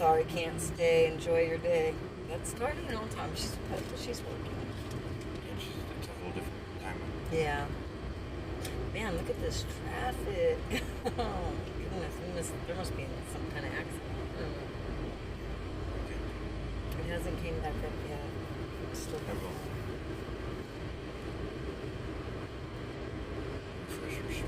Sorry, can't stay. Enjoy your day. That's starting on time. She's working. It's a whole different time. Yeah. Man, look at this traffic. Oh, goodness. There must be some kind of accident. It hasn't came back up yet. It's still going. Refresh your stream.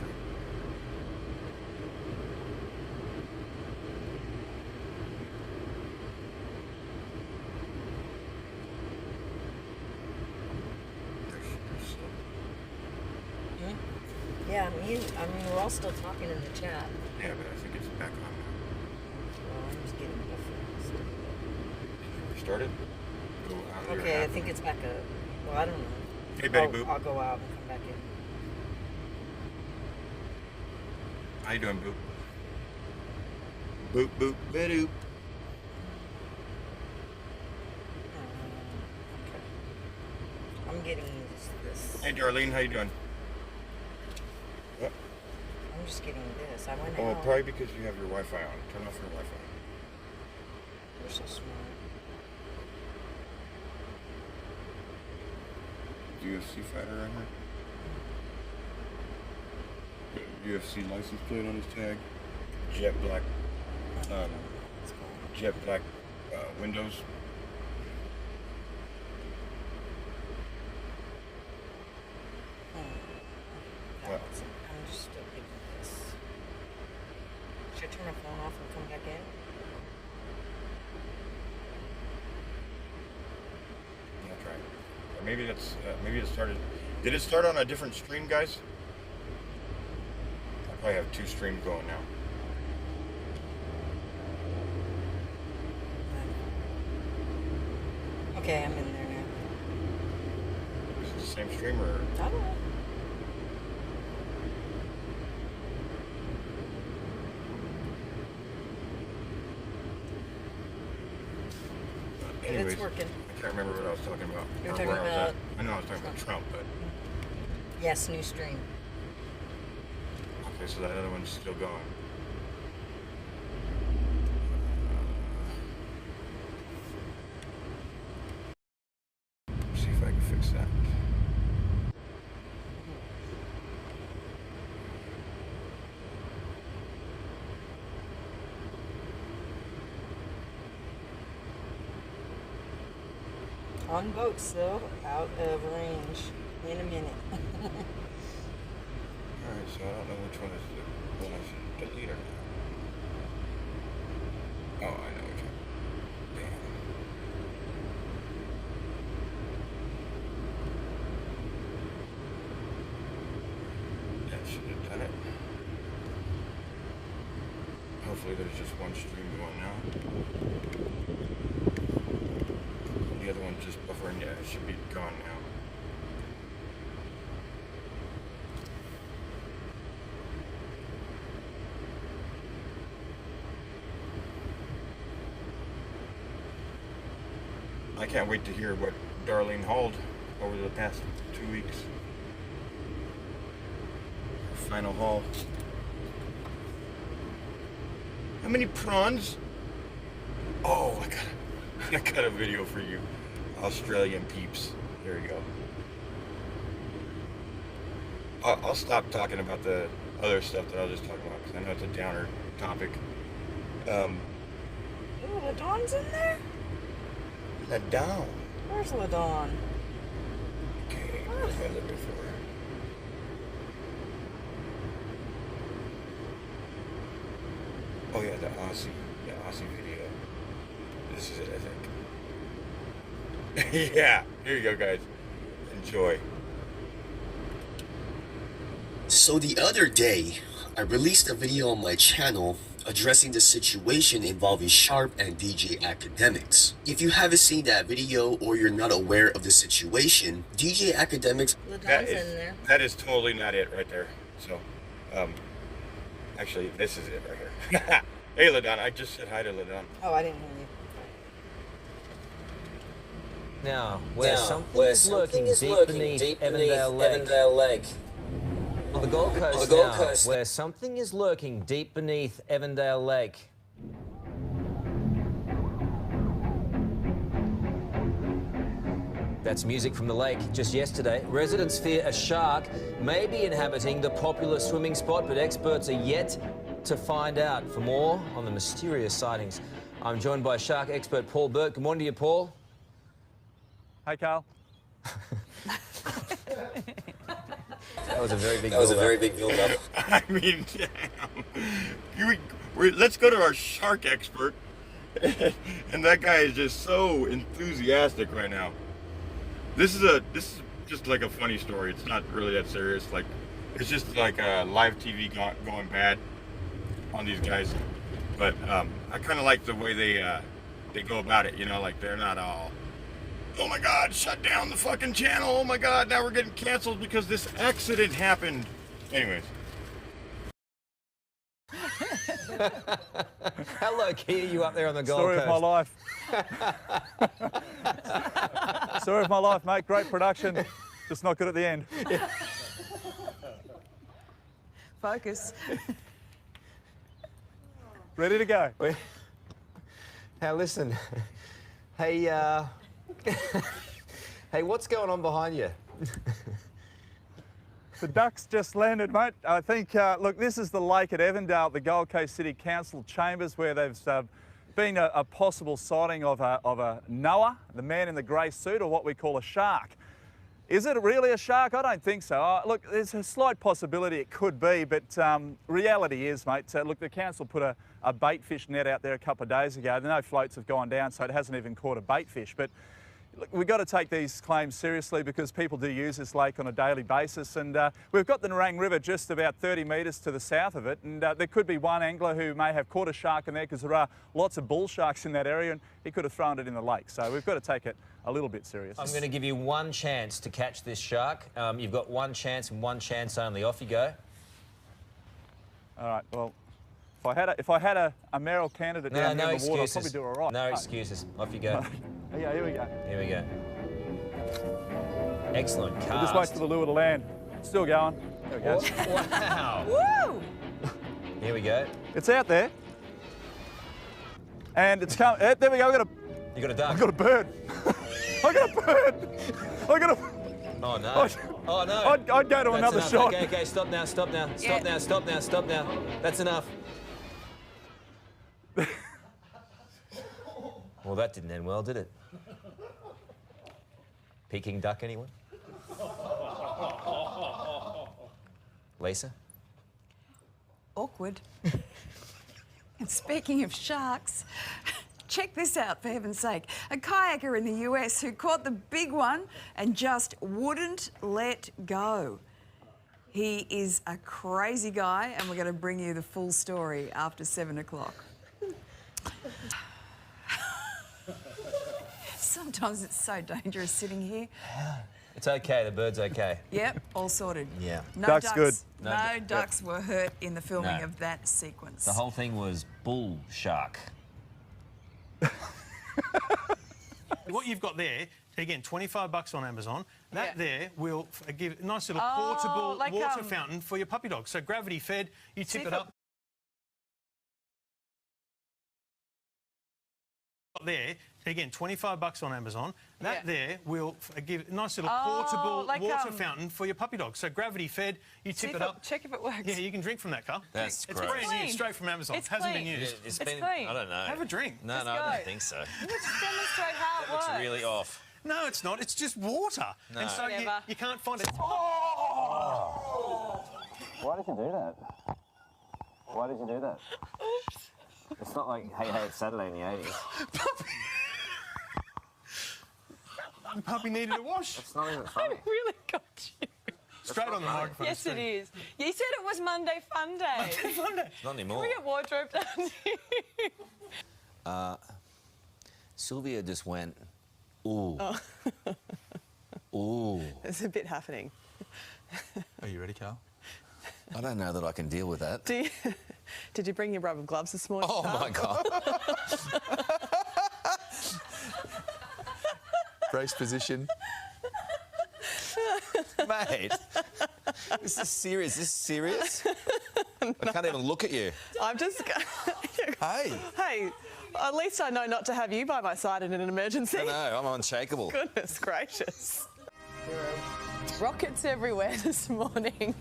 Yeah, we're all still talking in the chat. Yeah, but I think it's back on now. Well, I'm just getting different. Did you restart it? Go out. Okay, I think it's back up. Well, I don't know. Hey, Betty Boop. I'll go out and come back in. How you doing, Boop? Boop, boop, Betty. Okay. I'm getting this. Hey, Darlene, how you doing? I'm just getting this. I went Oh, out. probably because you have your Wi-Fi on. Turn off your Wi-Fi. You're so smart. UFC fighter right here. UFC license plate on his tag. Jet black. Jet black windows. What? I'm just still getting this. Should I turn my phone off and come back in? That's right. Or maybe it started. Did it start on a different stream, guys? I probably have two streams going now. Okay, I'm in there now. Is it the same stream or? I don't know. Anyways, It's working. I can't remember what I was talking about. You're or talking where I was about- at. I know I was talking about Trump, but Yes, new stream. okay, so that other one's still going. See if I can fix that. On boat still, out of range in a minute. Alright, so I don't know which one is the one I should delete or not. Oh, I know which one. Damn. That should have done it. Hopefully there's just one stream going now. The other one's just buffering. Yeah, it should be gone now. I can't wait to hear what Darlene hauled over the past 2 weeks. Her final haul. How many prawns? Oh, I got a video for you. Australian peeps. There you go. I'll stop talking about the other stuff that I was just talking about because I know it's a downer topic. Ooh, LaDawn's in there? LaDawn. Where's LaDawn? Okay, what was I looking for? Oh yeah, the Aussie video. This is it, I think. Yeah, here you go, guys. Enjoy. So the other day, I released a video on my channel addressing the situation involving Sharp and DJ Academics. If you haven't seen that video or you're not aware of the situation, DJ Academics... LaDawn's in there. That is totally not it right there. So, actually, this is it right here. Hey, LaDawn, I just said hi to LaDawn. Oh, I didn't hear you. Now, where something is lurking deep beneath Evandale Lake. On the Gold Coast where something is lurking deep beneath Evandale Lake. That's music from the lake just yesterday. Residents fear a shark may be inhabiting the popular swimming spot, but experts are yet to find out. For more on the mysterious sightings, I'm joined by shark expert Paul Burt. Good morning to you, Paul. Hey, Carl. That was a very big build-up. I mean, let's go to our shark expert. And that guy is just so enthusiastic right now. This is just like a funny story. It's not really that serious. Like, it's just like live TV going bad on these guys. But I kind of like the way they go about it. You know, like they're not all, oh my God, shut down the fucking channel. Oh my God, now we're getting canceled because this accident happened. Anyways. How low-key are you up there on the Gold Story Coast? of my life. Story of my life, mate. Great production. Just not good at the end. Focus. Ready to go. Now listen, hey, hey, what's going on behind you? The ducks just landed, mate. I think, look, this is the lake at Evandale, the Gold Coast City Council chambers, where there's been a possible sighting of a Noah, the man in the grey suit, or what we call a shark. Is it really a shark? I don't think so. Look, there's a slight possibility it could be, but reality is, mate, look, the council put a bait fish net out there a couple of days ago. No floats have gone down, so it hasn't even caught a bait fish. But look, we've got to take these claims seriously because people do use this lake on a daily basis, and we've got the Nerang River just about 30 metres to the south of it, and there could be one angler who may have caught a shark in there because there are lots of bull sharks in that area, and he could have thrown it in the lake. So we've got to take it a little bit serious. I'm going to give you one chance to catch this shark. You've got one chance and one chance only. Off you go. All right, well, if I had a mayoral candidate down here in the water, I'd probably do all right. No excuses. Off you go. Yeah, here we go. Here we go. Excellent cast. We'll just wait for the lure to land. Still going. There we go. Wow. Woo! Here we go. It's out there. And it's come. There we go. You got a duck. I got a bird. I got a bird. I got a. Oh no. Oh no. I'd go to another enough. shot. Okay, stop now, stop now. Stop now, stop now, stop now. That's enough. Well, that didn't end well, did it? Peking duck, anyone? Lisa? Awkward. And speaking of sharks, check this out, for heaven's sake. A kayaker in the US who caught the big one and just wouldn't let go. He is a crazy guy, and we're going to bring you the full story after 7 o'clock. Sometimes it's so dangerous sitting here. It's okay, the bird's okay. Yep, all sorted. Yeah. No Duck's ducks, good. No ducks were hurt in the filming No. of that sequence. The whole thing was bull shark. What you've got there, again, $25 on Amazon. That Yeah. there will give a nice little Oh, portable like, water fountain for your puppy dog. So gravity fed, you tip it up. There, again, $25 on Amazon. That Yeah. there will give a nice little Oh, portable like, water fountain for your puppy dog. So gravity fed, you tip it up. Check if it works. Yeah, you can drink from that, Carl. That's it's great. brand new, Clean. straight from Amazon. It's Hasn't clean. been used. It's clean. I don't know. Have a drink. No, Let's no, I go. don't think so. Let's demonstrate how it Looks works. really off. No, it's not. It's just water. No. And so Never. you can't find it. Why did you do that? Why did you do that? It's not like, hey, it's Saturday in the 80s. The puppy needed a wash. It's not even funny. Really got you. Straight on the microphone. Yes, it is. You said it was Monday Fun Day. Monday. Not anymore. Can we get wardrobe done? Sylvia just went, ooh. Ooh. There's a bit happening. Are you ready, Carl? I don't know that I can deal with that. Did you bring your rubber gloves this morning? Oh, Carl? my God. Brace position. Mate, this is serious. Is this serious? I can't even look at you. I'm just... Hey. Hey, At least I know not to have you by my side in an emergency. I know, I'm unshakable. Goodness gracious. Rockets everywhere this morning.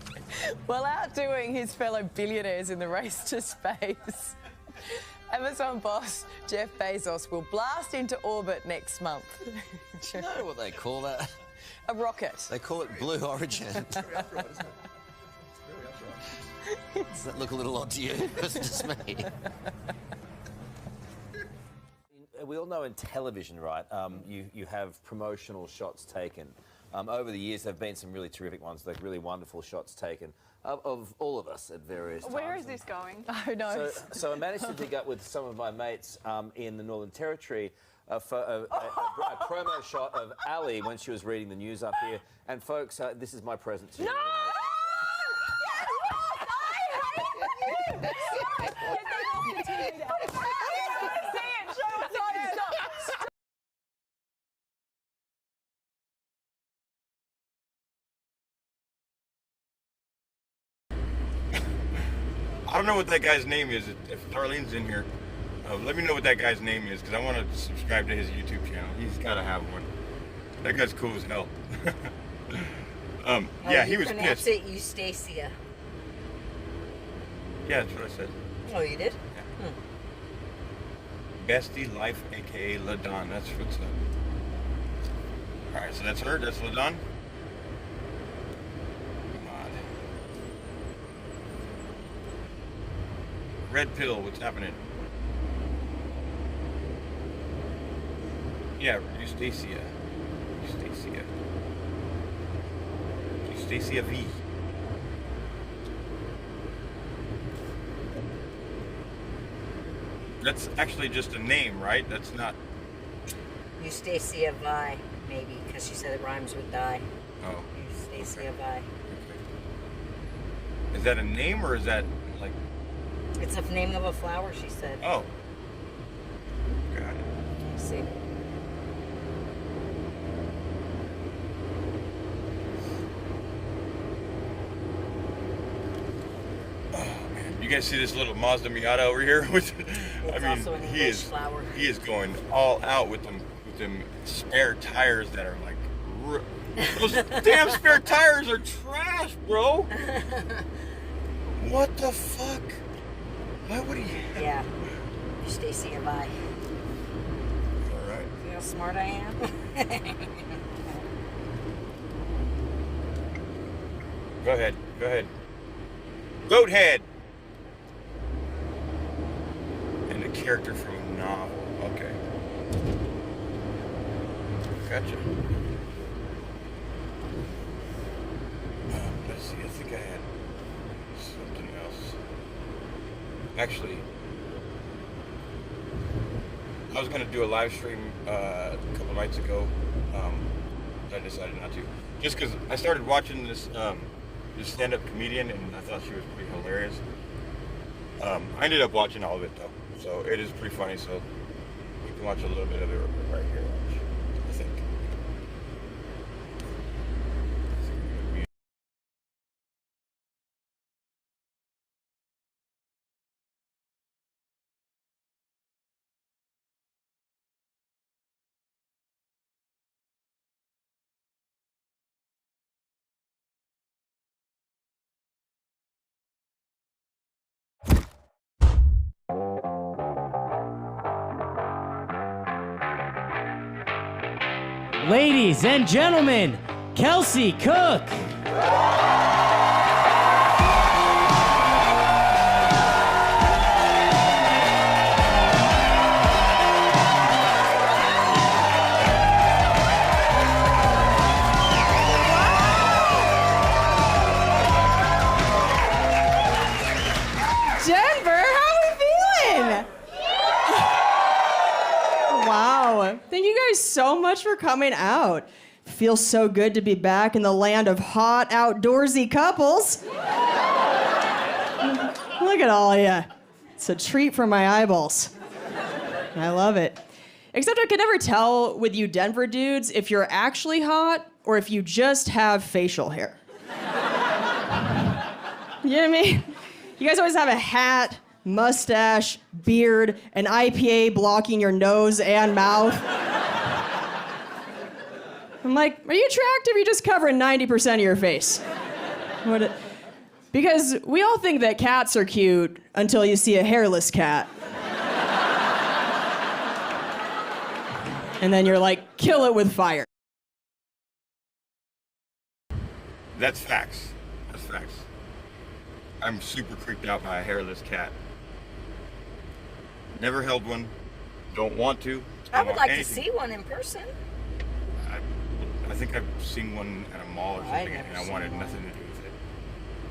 While outdoing his fellow billionaires in the race to space, Amazon boss Jeff Bezos will blast into orbit next month. Do you know what they call that? A rocket. They call it Blue Origin. Does that look a little odd to you? It's just me. We all know in television, right, you have promotional shots taken. Over the years, there have been some really terrific ones, like really wonderful shots taken of all of us at various times. Where is this going? Who knows? So I managed to dig up with some of my mates in the Northern Territory a promo shot of Ali when she was reading the news up here. And folks, this is my present to you. No! I don't know what that guy's name is. If Darlene's in here, let me know what that guy's name is, because I want to subscribe to his YouTube channel. He's got to have one. That guy's cool as hell. Yeah, he was pissed. It Eustacia. Yeah, that's what I said. Oh, you did? Yeah. Bestie Life, aka LaDon. That's what's up. Alright, so that's her. That's LaDon. Come on. Red pill, what's happening? Yeah, Eustacia. Eustacia V. That's actually just a name, right? That's not... Eustacia Vi, maybe, because she said it rhymes with die. Oh. Eustacia Okay. Vi. Is that a name, or is that, like... It's the name of a flower, she said. Oh. Got it. Let's see. You guys see this little Mazda Miata over here? With, It's also an English flower. He is going all out with them spare tires that are like, those damn spare tires are trash, bro. What the fuck? Why would he? Yeah. Eustacia Vi. All right. See how smart I am? Go ahead. Goat head. And a character from a novel. Okay. Gotcha. Let's see. I think I had something else. Actually, I was gonna do a live stream a couple nights ago. I decided not to, just because I started watching this stand-up comedian, and I thought she was pretty hilarious. I ended up watching all of it though, so it is pretty funny. So you can watch a little bit of it right here. I think. Ladies and gentlemen, Kelsey Cook. Denver, how are we feeling? Wow. Thank you guys so much for coming out. Feels so good to be back in the land of hot, outdoorsy couples. Look at all of you. It's a treat for my eyeballs. I love it. Except I could never tell with you Denver dudes if you're actually hot or if you just have facial hair. You know what I mean? You guys always have a hat, mustache, beard, an IPA blocking your nose and mouth. I'm like, are you attractive? You're just covering 90% of your face. Because we all think that cats are cute until you see a hairless cat. And then you're like, kill it with fire. That's facts. That's facts. I'm super creeped out by a hairless cat. Never held one. Don't want to. I would like to see one in person. I think I've seen one at a mall or something, and I wanted nothing to do with it.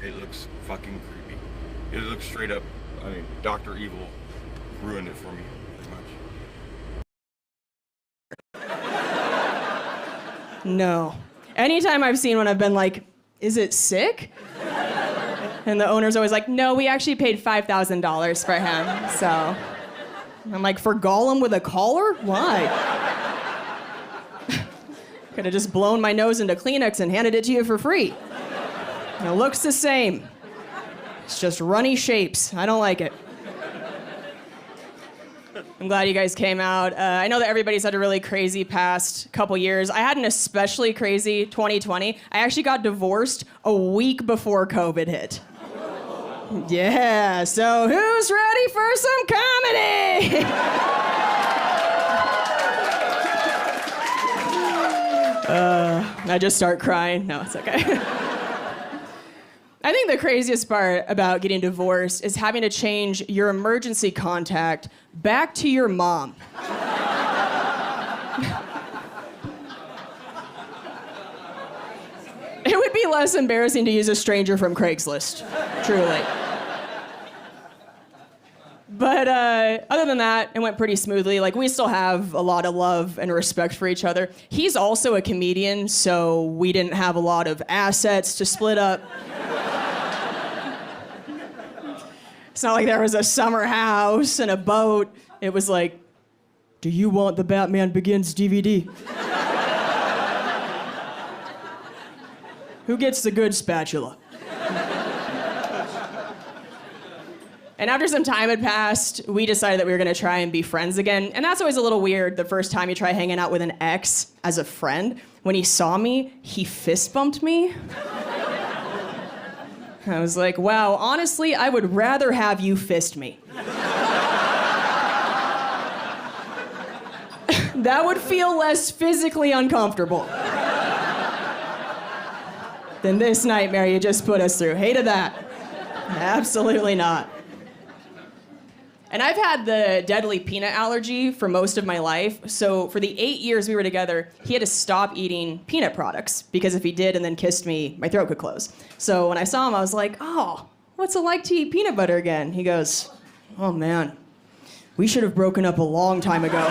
It looks fucking creepy. It looks straight up. I mean, Dr. Evil ruined it for me pretty much. No. Anytime I've seen one, I've been like, is it sick? And the owner's always like, no, we actually paid $5,000 for him. So I'm like, for Gollum with a collar? Why? Could have just blown my nose into Kleenex and handed it to you for free. And it looks the same. It's just runny shapes. I don't like it. I'm glad you guys came out. I know that everybody's had a really crazy past couple years. I had an especially crazy 2020. I actually got divorced a week before COVID hit. Yeah, so who's ready for some comedy? I just start crying. No, it's okay. I think the craziest part about getting divorced is having to change your emergency contact back to your mom. It would be less embarrassing to use a stranger from Craigslist, truly. But other than that, it went pretty smoothly. Like, we still have a lot of love and respect for each other. He's also a comedian, so we didn't have a lot of assets to split up. It's not like there was a summer house and a boat. It was like, do you want the Batman Begins DVD? Who gets the good spatula? And after some time had passed, we decided that we were gonna try and be friends again. And that's always a little weird the first time you try hanging out with an ex as a friend. When he saw me, he fist bumped me. I was like, wow, honestly, I would rather have you fist me. That would feel less physically uncomfortable than this nightmare you just put us through. Hated that. Absolutely not. And I've had the deadly peanut allergy for most of my life, so for the 8 years we were together, he had to stop eating peanut products, because if he did and then kissed me, my throat could close. So when I saw him, I was like, oh, what's it like to eat peanut butter again? He goes, oh man, we should have broken up a long time ago.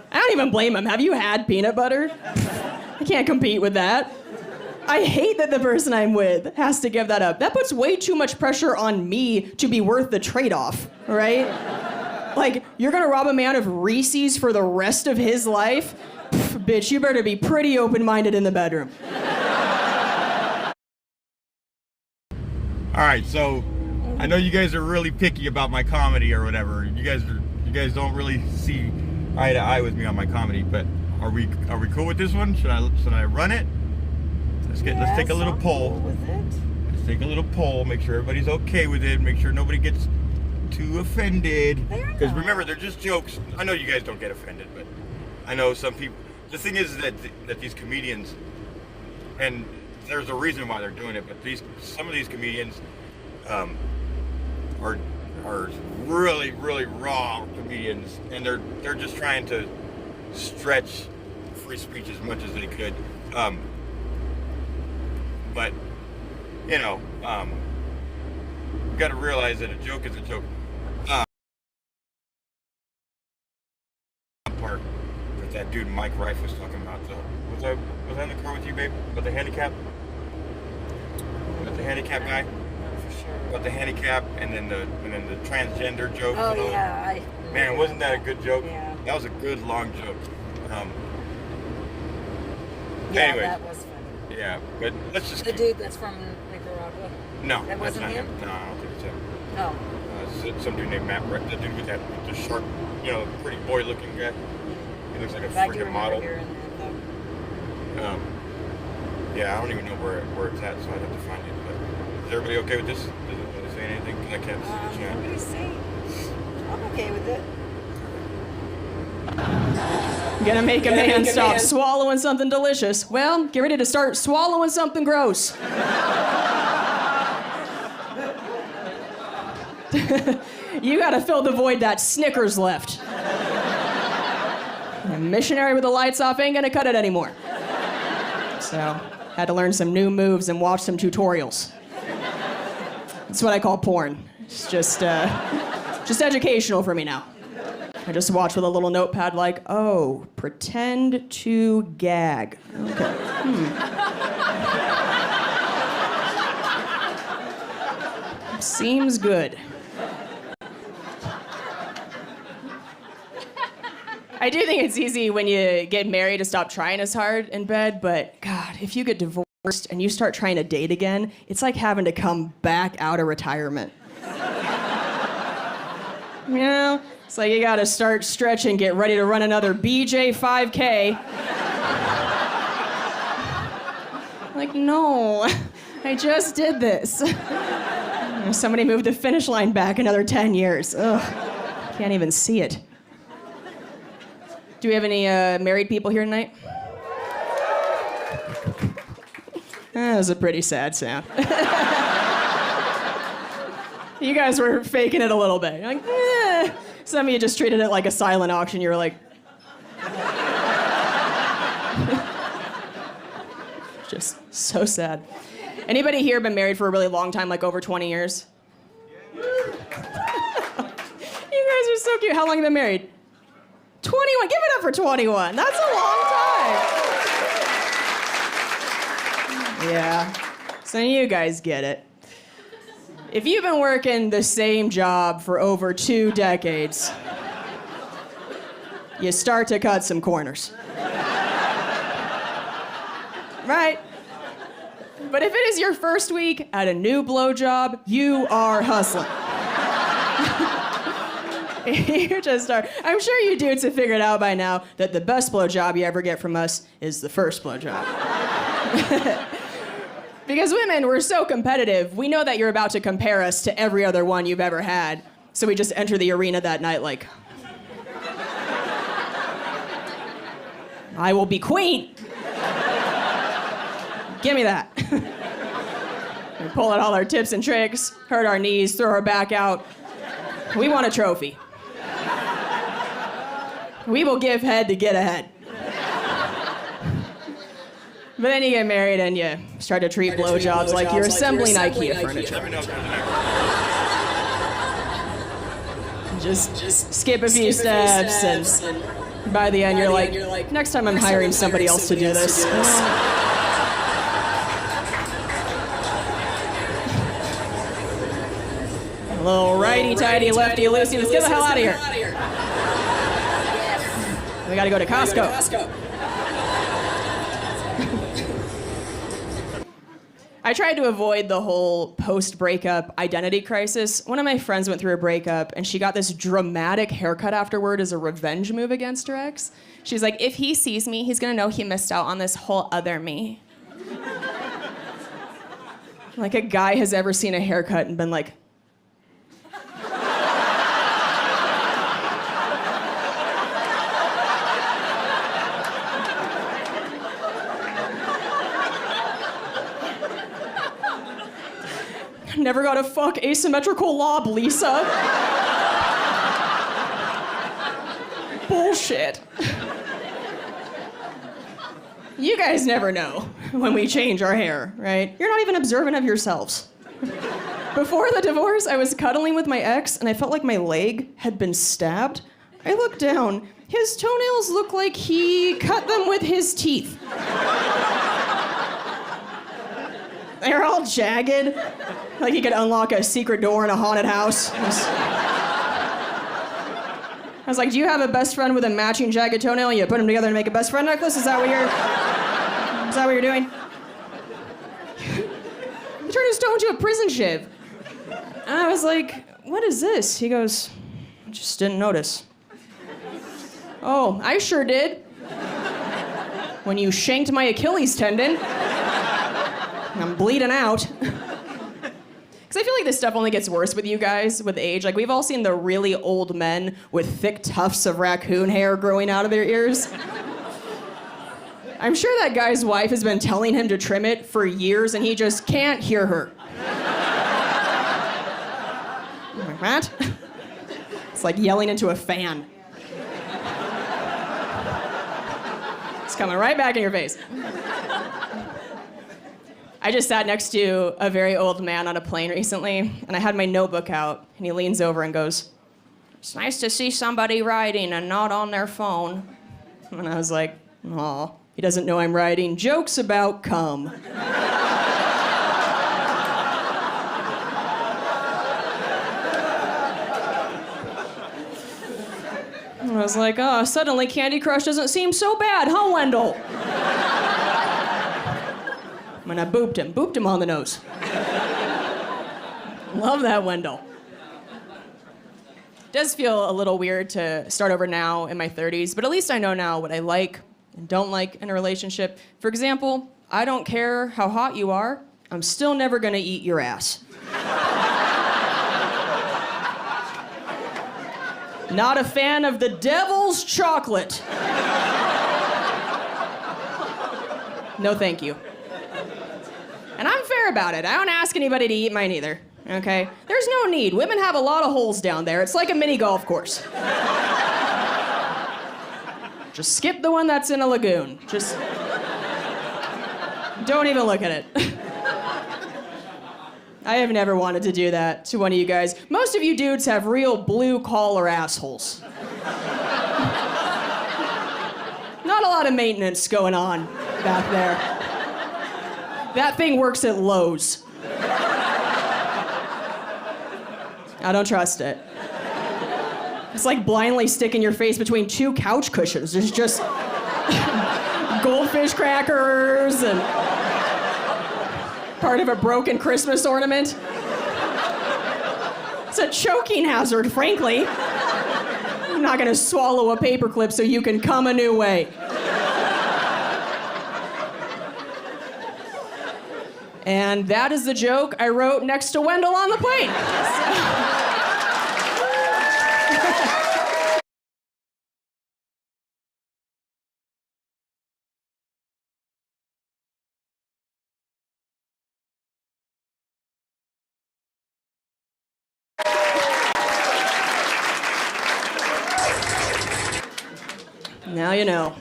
I don't even blame him. Have you had peanut butter? I can't compete with that. I hate that the person I'm with has to give that up. That puts way too much pressure on me to be worth the trade-off, right? Like, you're gonna rob a man of Reese's for the rest of his life? Pff, bitch, you better be pretty open-minded in the bedroom. All right, so I know you guys are really picky about my comedy or whatever. You guys don't really see eye to eye with me on my comedy, but are we cool with this one? Should I run it? Let's take a little poll. Let's take a little poll. Make sure everybody's okay with it. Make sure nobody gets too offended. Because remember, they're just jokes. I know you guys don't get offended, but I know some people. The thing is that these comedians, and there's a reason why they're doing it, but some of these comedians are really, really raw comedians, and they're just trying to stretch free speech as much as they could. But, you know, you got to realize that a joke is a joke. Part that that dude Mike Rife was talking about, though. Was I in the car with you, babe? About the handicap? About the handicap guy? For sure. About the handicap, and then the transgender joke. Oh, you know? yeah. Man, wasn't that a good joke? Yeah. That was a good long joke. Yeah, Anyway. that was funny. Yeah, but let's just... The dude that's from Nicaragua? No, That that's wasn't not him? him. No, I don't think it's him. Oh. It's some dude named Matt, the dude with the sharp, pretty boy-looking guy. He looks like a I do freaking remember model. hearing that, Yeah, I don't even know where it's at, so I'd have to find it. But is everybody okay with this? Does it say anything? I can't see the chat. Nobody's saying. I'm okay with it. Gonna make a man stop swallowing something delicious. Well, get ready to start swallowing something gross. You gotta fill the void that Snickers left. A missionary with the lights off ain't gonna cut it anymore. So, had to learn some new moves and watch some tutorials. That's what I call porn. It's just educational for me now. I just watch with a little notepad like, oh, pretend to gag. Okay. Seems good. I do think it's easy when you get married to stop trying as hard in bed, but God, if you get divorced and you start trying to date again, it's like having to come back out of retirement. You know? It's like you gotta start stretching, get ready to run another BJ 5K. Like, no, I just did this. Somebody moved the finish line back another 10 years. Ugh, can't even see it. Do we have any married people here tonight? That was a pretty sad sound. You guys were faking it a little bit. You're like, eh. Some of you just treated it like a silent auction. You were like... Just so sad. Anybody here been married for a really long time, like over 20 years? You guys are so cute. How long have you been married? 21. Give it up for 21. That's a long time. Yeah. So you guys get it. If you've been working the same job for over 2 decades, you start to cut some corners. Right? But if it is your first week at a new blowjob, you are hustling. You just start. I'm sure you dudes have figured out by now that the best blowjob you ever get from us is the first blowjob. Because women, we're so competitive, we know that you're about to compare us to every other one you've ever had. So we just enter the arena that night like, I will be queen. Give me that. We pull out all our tips and tricks, hurt our knees, throw our back out. We want a trophy. We will give head to get ahead. But then you get married and you start to treat blowjobs like you're assembling IKEA furniture. Just skip a few steps and by the end you're like, next time I'm hiring somebody else to do this. A little righty-tighty, lefty-loosey. Let's get the hell out of here. We gotta go to Costco. I tried to avoid the whole post-breakup identity crisis. One of my friends went through a breakup, and she got this dramatic haircut afterward as a revenge move against her ex. She's like, if he sees me, he's gonna know he missed out on this whole other me. Like a guy has ever seen a haircut and been like, never got a fuck asymmetrical lob, Lisa. Bullshit. You guys never know when we change our hair, right? You're not even observant of yourselves. Before the divorce, I was cuddling with my ex and I felt like my leg had been stabbed. I looked down. His toenails looked like he cut them with his teeth. They're all jagged, like he could unlock a secret door in a haunted house. I was like, do you have a best friend with a matching jagged toenail and you put them together to make a best friend necklace? Is that what you're doing? just don't you a prison shiv. And I was like, what is this? He goes, I just didn't notice. Oh, I sure did. When you shanked my Achilles tendon. I'm bleeding out. Because I feel like this stuff only gets worse with you guys with age. Like, we've all seen the really old men with thick tufts of raccoon hair growing out of their ears. I'm sure that guy's wife has been telling him to trim it for years and he just can't hear her. Like, what? It's like yelling into a fan. It's coming right back in your face. I just sat next to a very old man on a plane recently, and I had my notebook out, and he leans over and goes, it's nice to see somebody writing and not on their phone. And I was like, aw, he doesn't know I'm writing jokes about cum. And I was like, oh, suddenly Candy Crush doesn't seem so bad, huh, Wendell? And I booped him on the nose. Love that, Wendell. It does feel a little weird to start over now in my 30s, but at least I know now what I like and don't like in a relationship. For example, I don't care how hot you are, I'm still never gonna eat your ass. Not a fan of the devil's chocolate. No, thank you. And I'm fair about it. I don't ask anybody to eat mine either, okay? There's no need. Women have a lot of holes down there. It's like a mini golf course. Just skip the one that's in a lagoon. Just don't even look at it. I have never wanted to do that to one of you guys. Most of you dudes have real blue-collar assholes. Not a lot of maintenance going on back there. That thing works at Lowe's. I don't trust it. It's like blindly sticking your face between two couch cushions. There's just goldfish crackers and part of a broken Christmas ornament. It's a choking hazard, frankly. I'm not gonna swallow a paperclip so you can come a new way. And that is the joke I wrote next to Wendell on the plane. Now you know.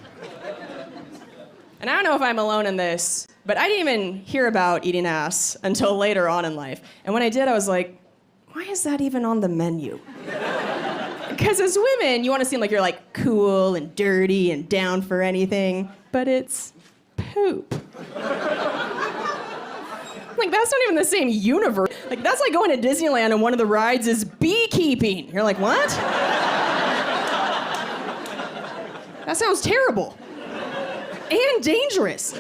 And I don't know if I'm alone in this, but I didn't even hear about eating ass until later on in life. And when I did, I was like, why is that even on the menu? Because as women, you want to seem like you're like cool and dirty and down for anything, but it's poop. Like, that's not even the same universe. Like, that's like going to Disneyland and one of the rides is beekeeping. You're like, what? That sounds terrible. And dangerous.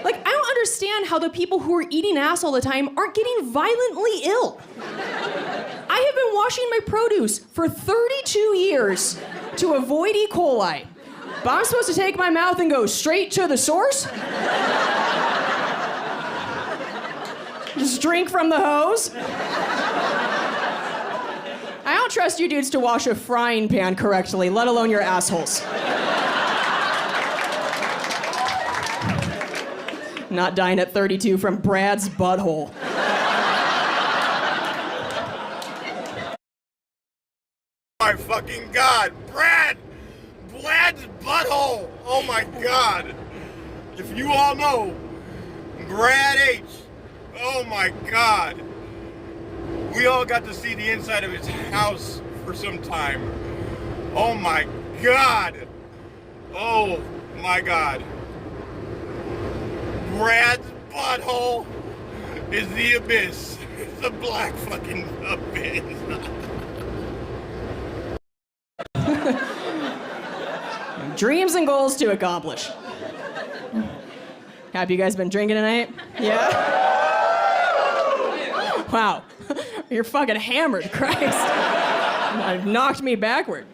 Like, I don't understand how the people who are eating ass all the time aren't getting violently ill. I have been washing my produce for 32 years to avoid E. coli. But I'm supposed to take my mouth and go straight to the source? Just drink from the hose? I don't trust you dudes to wash a frying pan correctly, let alone your assholes. Not dying at 32 from Brad's butthole. My fucking God, Brad's butthole. Oh my God. If you all know, Brad H. Oh my God. We all got to see the inside of his house for some time. Oh my God. Oh my God. Brad's butthole is the abyss. It's the black fucking abyss. Dreams and goals to accomplish. Have you guys been drinking tonight? Yeah? Wow, you're fucking hammered, Christ. Knocked me backward.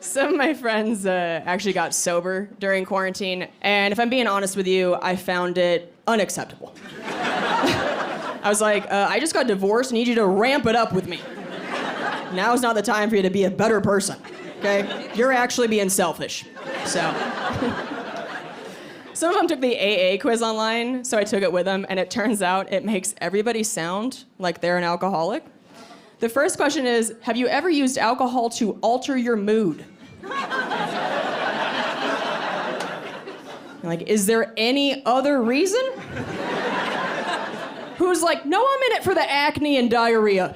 Some of my friends actually got sober during quarantine, and if I'm being honest with you, I found it unacceptable. I was like, I just got divorced, I need you to ramp it up with me. Now's not the time for you to be a better person, okay? You're actually being selfish, so. Some of them took the AA quiz online, so I took it with them, and it turns out it makes everybody sound like they're an alcoholic. The first question is, have you ever used alcohol to alter your mood? Like, is there any other reason? Who's like, no, I'm in it for the acne and diarrhea.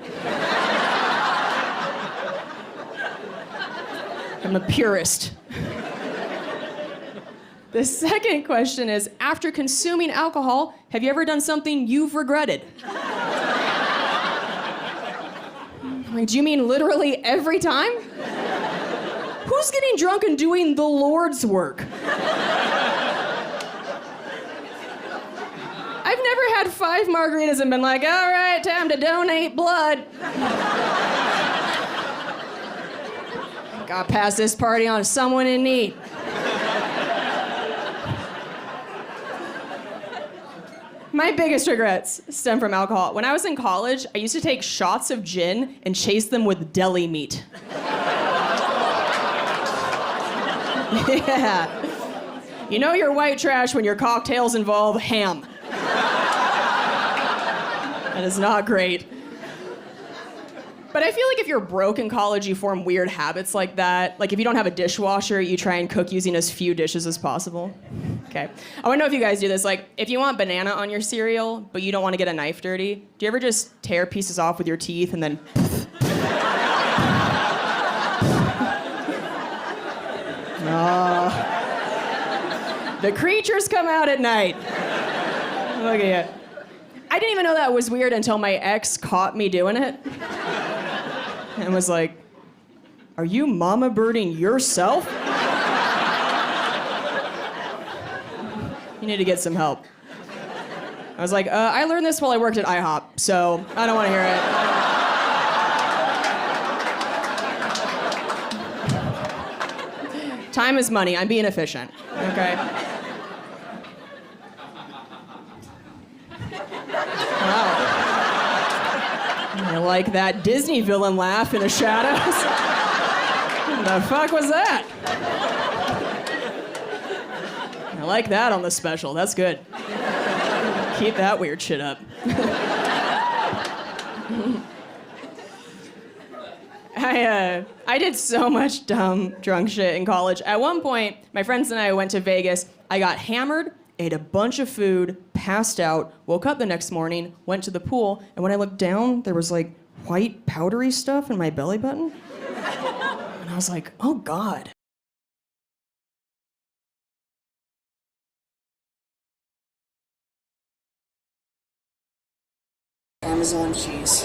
I'm a purist. The second question is, after consuming alcohol, have you ever done something you've regretted? Like, do you mean literally every time? Who's getting drunk and doing the Lord's work? I've never had 5 margaritas and been like, all right, time to donate blood. Gotta pass this party on to someone in need. My biggest regrets stem from alcohol. When I was in college, I used to take shots of gin and chase them with deli meat. Yeah. You know you're white trash when your cocktails involve ham. That is not great. But I feel like if you're broke in college, you form weird habits like that. Like if you don't have a dishwasher, you try and cook using as few dishes as possible. Okay. I wanna know if you guys do this. Like, if you want banana on your cereal, but you don't wanna get a knife dirty, do you ever just tear pieces off with your teeth and then... The creatures come out at night. Look at you. I didn't even know that was weird until my ex caught me doing it. And was like, are you mama birding yourself? You need to get some help. I was like, I learned this while I worked at IHOP, so I don't want to hear it. Time is money. I'm being efficient, okay? Wow. I like that Disney villain laugh in the shadows. What the fuck was that? I like that on the special. That's good. Keep that weird shit up. I did so much dumb drunk shit in college. At one point, my friends and I went to Vegas. I got hammered, ate a bunch of food, passed out, woke up the next morning, went to the pool, and when I looked down, there was like white powdery stuff in my belly button. And I was like, oh God. Amazon cheese.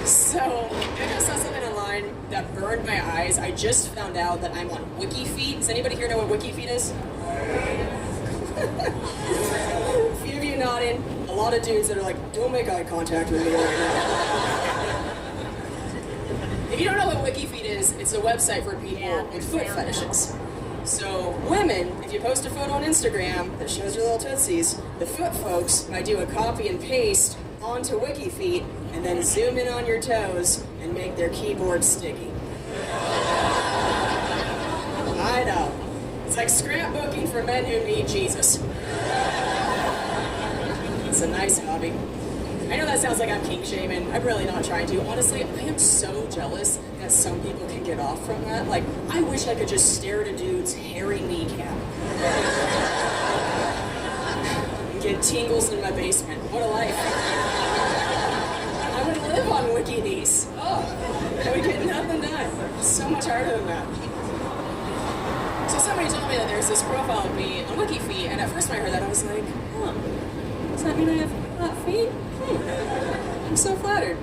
So, I just saw something online that burned my eyes. I just found out that I'm on WikiFeet. Does anybody here know what WikiFeet is? A few of you nodding. A lot of dudes that are like, don't make eye contact with me right now. If you don't know what WikiFeet is, it's a website for people with foot fetishes. So women, if you post a photo on Instagram that shows your little tootsies, the foot folks might do a copy and paste onto WikiFeet and then zoom in on your toes and make their keyboard sticky. I know. It's like scrapbooking for men who need Jesus. It's a nice hobby. I know that sounds like I'm kink shaming. I'm really not trying to. Honestly, I am so jealous that some people can get off from that. Like, I wish I could just stare at a dude's hairy kneecap and get tingles in my basement. What a life. I would live on Wiki Knees. Oh, I would get nothing done. So much harder than that. So somebody told me that there's this profile of me on WikiFeet, and at first when I heard that, I was like, huh, does that mean I have flat feet? I'm so flattered.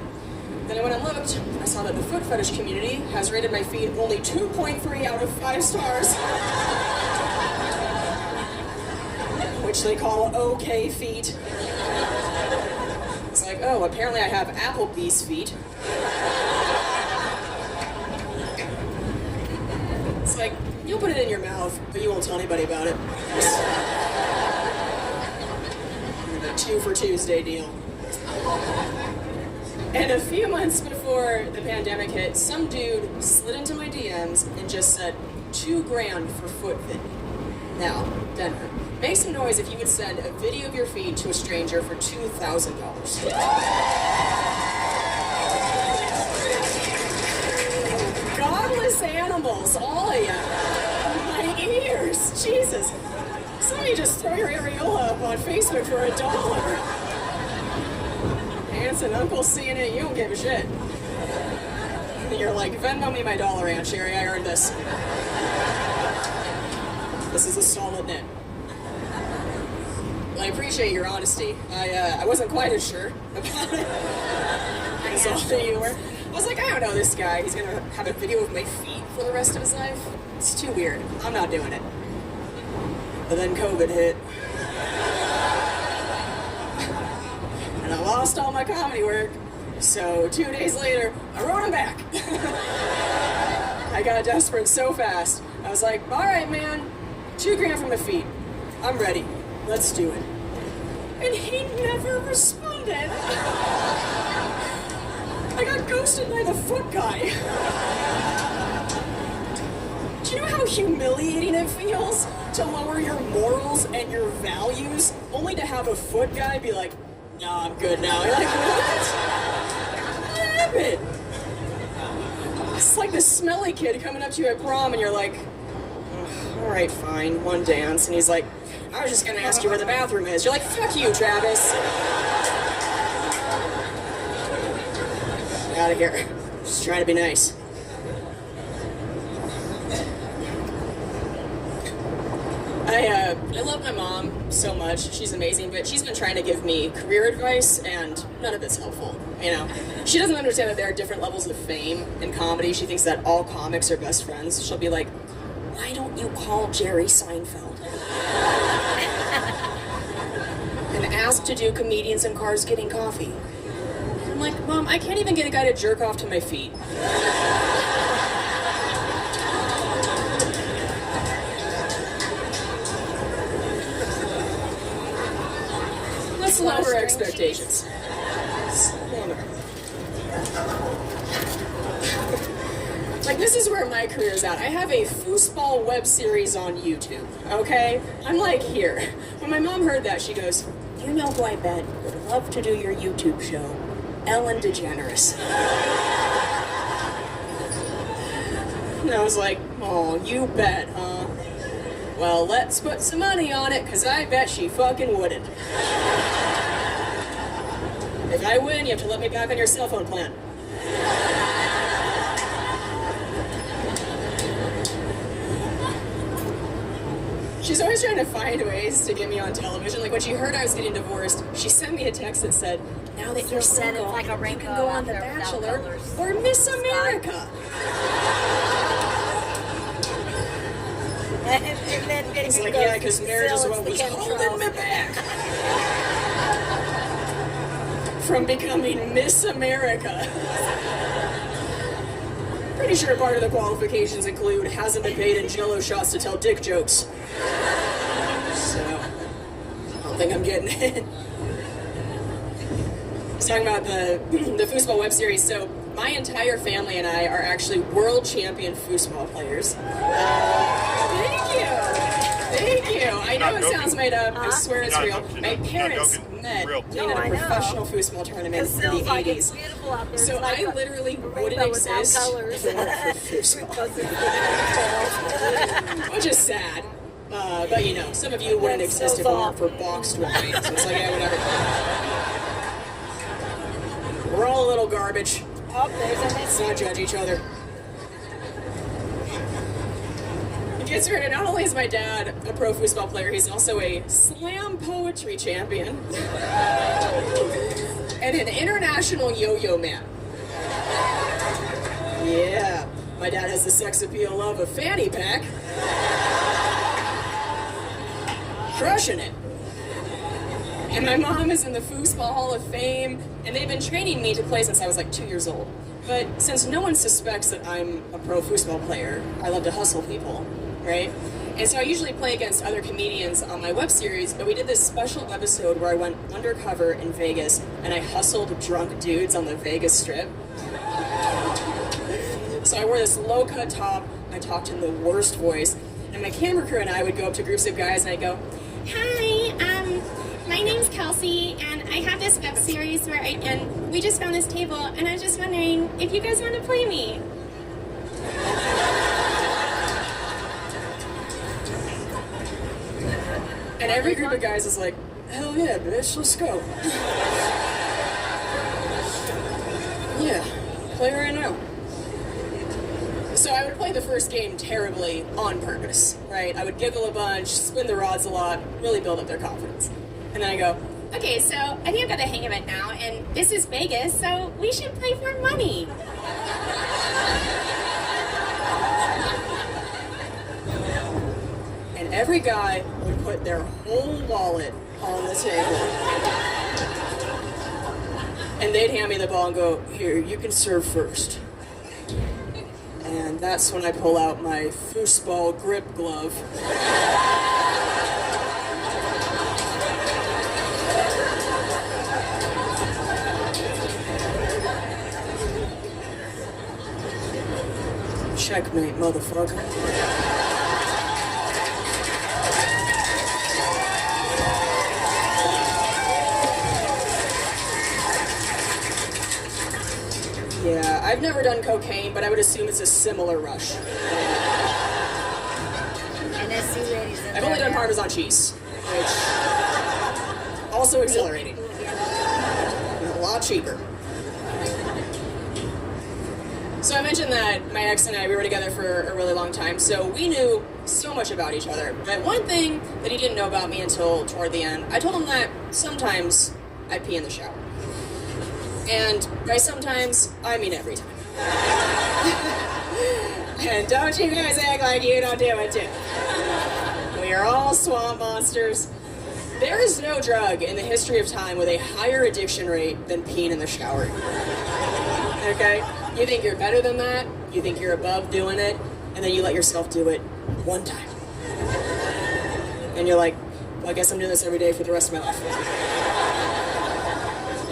Then I went and looked. I saw that the foot fetish community has rated my feet only 2.3 out of 5 stars. Which they call okay feet. It's like, oh, apparently I have Applebee's feet. It's like, you'll put it in your mouth, but you won't tell anybody about it. The 2 for Tuesday deal. And a few months before the pandemic hit, some dude slid into my DMs and just said, $2,000 for foot fit. Now, Denver, make some noise if you would send a video of your feet to a stranger for $2,000. Godless animals, all of you. My ears, Jesus. Some of you just throw your areola up on Facebook for $1. Aunts and uncles seeing it, you don't give a shit. You're like, Venmo me my dollar, Aunt Sherry, I earned this. This is a solid net. I appreciate your honesty. I wasn't quite as sure about it as all of you were. I was like, I don't know this guy. He's gonna have a video of my feet for the rest of his life. It's too weird. I'm not doing it. But then COVID hit. And I lost all my comedy work. So 2 days later, I wrote him back. I got desperate so fast. I was like, all right, man, $2,000 for my feet. I'm ready. Let's do it. And he never responded. I got ghosted by the foot guy. Do you know how humiliating it feels to lower your morals and your values only to have a foot guy be like, nah, I'm good now. You're like, what? What happened? It's like the smelly kid coming up to you at prom and you're like, all right, fine, one dance. And he's like, I was just gonna ask you where the bathroom is. You're like, fuck you, Travis. Get out of here. Just trying to be nice. I love my mom so much. She's amazing, but she's been trying to give me career advice, and none of it's helpful. You know, she doesn't understand that there are different levels of fame in comedy. She thinks that all comics are best friends. She'll be like, why don't you call Jerry Seinfeld? And ask to do comedians in cars getting coffee. I'm like, Mom, I can't even get a guy to jerk off to my feet. Let's lower expectations. Like, this is where my career is at. I have a foosball web series on YouTube, okay? I'm like here. When my mom heard that, she goes, you know who I bet would love to do your YouTube show? Ellen DeGeneres. And I was like, oh, you bet, huh? Well, let's put some money on it, because I bet she fucking wouldn't. If I win, you have to let me back on your cell phone plan. She's always trying to find ways to get me on television. Like when she heard I was getting divorced, she sent me a text that said, now that you're said single, it's like a you can rainbow go out on The there without Bachelor colors. or Miss America. And then It's he like, goes, yeah, because marriage is "So what it's was the holding chemtrails." me back from becoming Miss America. Pretty sure part of the qualifications include hasn't been paid in Jell-O shots to tell dick jokes. So, I don't think I'm getting it. I was talking about the foosball web series. So, my entire family and I are actually world champion foosball players. Thank you. Thank you. I know it sounds made up. I swear it's real. My parents met in a professional foosball tournament in the 80s. So I literally wouldn't exist if it weren't for foosball. Which is sad. But you know, some of you wouldn't exist if it weren't for boxed wine. So it's like, yeah, whatever. We're all a little garbage. Oh, there's a Let's not judge each other. It gets weird. Not only is my dad a pro foosball player, he's also a slam poetry champion and an international yo-yo man. Yeah, my dad has the sex appeal of a fanny pack. Crushing it. And my mom is in the Foosball Hall of Fame, and they've been training me to play since I was like 2 years old. But since no one suspects that I'm a pro foosball player, I love to hustle people, right? And so I usually play against other comedians on my web series, but we did this special episode where I went undercover in Vegas, and I hustled drunk dudes on the Vegas Strip. So I wore this low-cut top, I talked in the worst voice, and my camera crew and I would go up to groups of guys and I'd go, Hi, my name's Kelsey, and I have this web series and we just found this table, and I was just wondering if you guys want to play me. And every group of guys is like, hell yeah, bitch, let's go. Yeah, play right now. So I would play the first game terribly on purpose, right? I would giggle a bunch, spin the rods a lot, really build up their confidence. And then I go, Okay, so I think I've got the hang of it now, and this is Vegas, so we should play for money. and every guy would put their whole wallet on the table. And they'd hand me the ball and go, here, you can serve first. And that's when I pull out my foosball grip glove. Checkmate, motherfucker. Yeah, I've never done cocaine, but I would assume it's a similar rush. NSC ladies. I've only done Parmesan cheese, which also exhilarating. A lot cheaper. So I mentioned that my ex and I, we were together for a really long time, so we knew so much about each other. But one thing that he didn't know about me until toward the end, I told him that sometimes I pee in the shower. And by sometimes, I mean every time. And don't you guys act like you don't do it too. We are all swamp monsters. There is no drug in the history of time with a higher addiction rate than peeing in the shower. Okay? You think you're better than that, you think you're above doing it, and then you let yourself do it one time. And you're like, well, I guess I'm doing this every day for the rest of my life.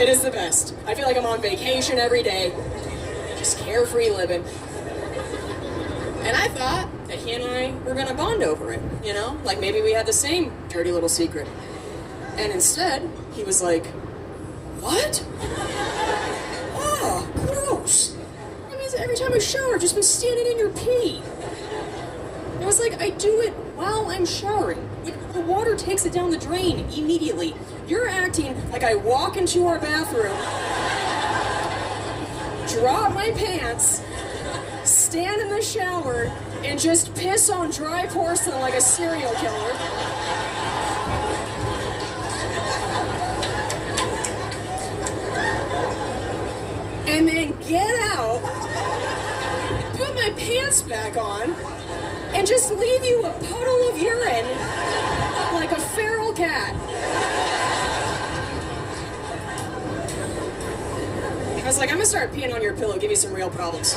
It is the best. I feel like I'm on vacation every day, just carefree living. And I thought that he and I were gonna bond over it, you know? Like maybe we had the same dirty little secret. And instead, he was like, what? Oh, gross. I mean, every time I shower, I've just been standing in your pee. I was like, I do it while I'm showering. Like, the water takes it down the drain immediately. You're acting like I walk into our bathroom, drop my pants, stand in the shower, and just piss on dry porcelain like a serial killer. And then get out, put my pants back on, and just leave you a puddle of urine like a feral cat. I was like, I'm gonna start peeing on your pillow, give you some real problems.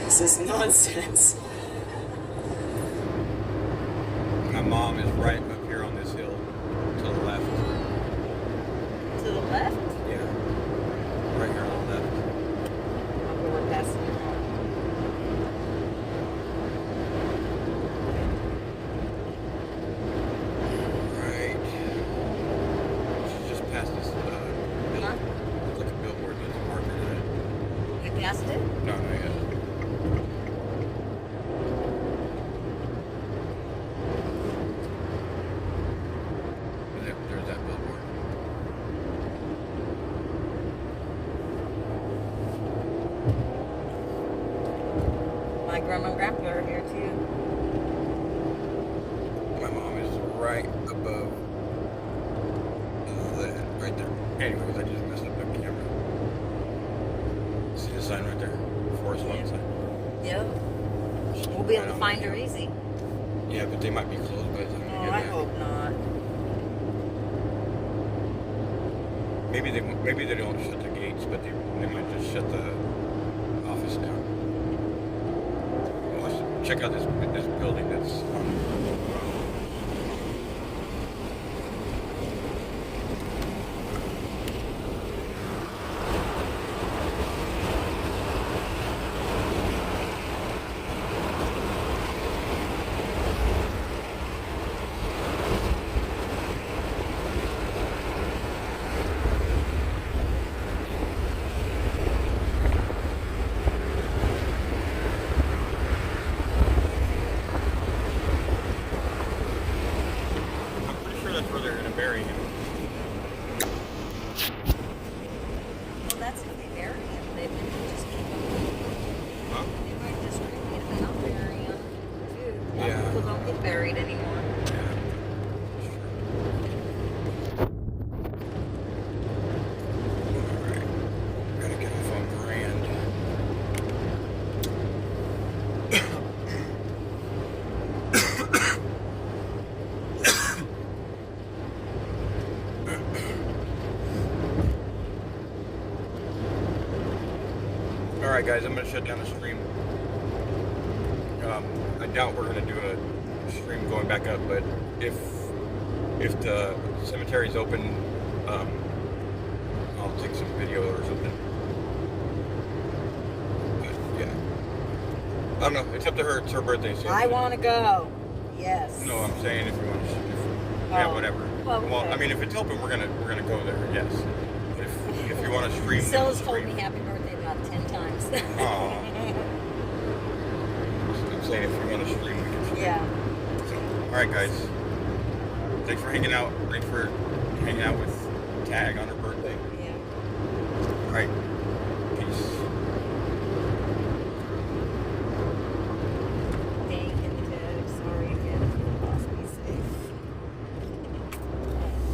This is nonsense. My mom is right up here on this hill to the left. To the left? Yeah. Right here on the left. Okay, we're passing. Right. She's just past this Huh? it's like a billboard that's a marker in it. You passed it? No, not yet. There's that billboard. My grandma and grandpa are here too. My mom is right above that, right there. Anyways, I just messed up the camera. See the sign right there? Forest Lawn sign. Yep. We'll be able to find her easy. Yeah, but they might be closed by the time we Oh, get I back. hope not. Maybe they don't shut the gates, but they might just shut the office down. Well, let's check out this building that's on. I'm pretty sure that's where they're going to bury him. Well, that's if they bury him. They might just keep him. Huh? They might just repeat him and not bury him. Too. A lot of Yeah. people don't get buried anymore. Alright. Gotta get off on Grand. Alright guys, I'm gonna shut down the stream. I doubt we're gonna do a stream going back up, but if the cemetery's open, I'll take some video or something. But yeah. I don't know, it's up to her, it's her birthday, so I want to go. Yes. no, I'm saying if you want to yeah, Oh. whatever. Well, Well, I okay. mean if it's open we're gonna go there, yes. But if you want to stream then Silla's told stream. me happy birthday about 10 times. Aw. I'm saying if you want to stream, we can stream. Yeah. So, all right, guys. Thanks for hanging out. Thanks for hanging out with Tag on her birthday. Yeah. All right.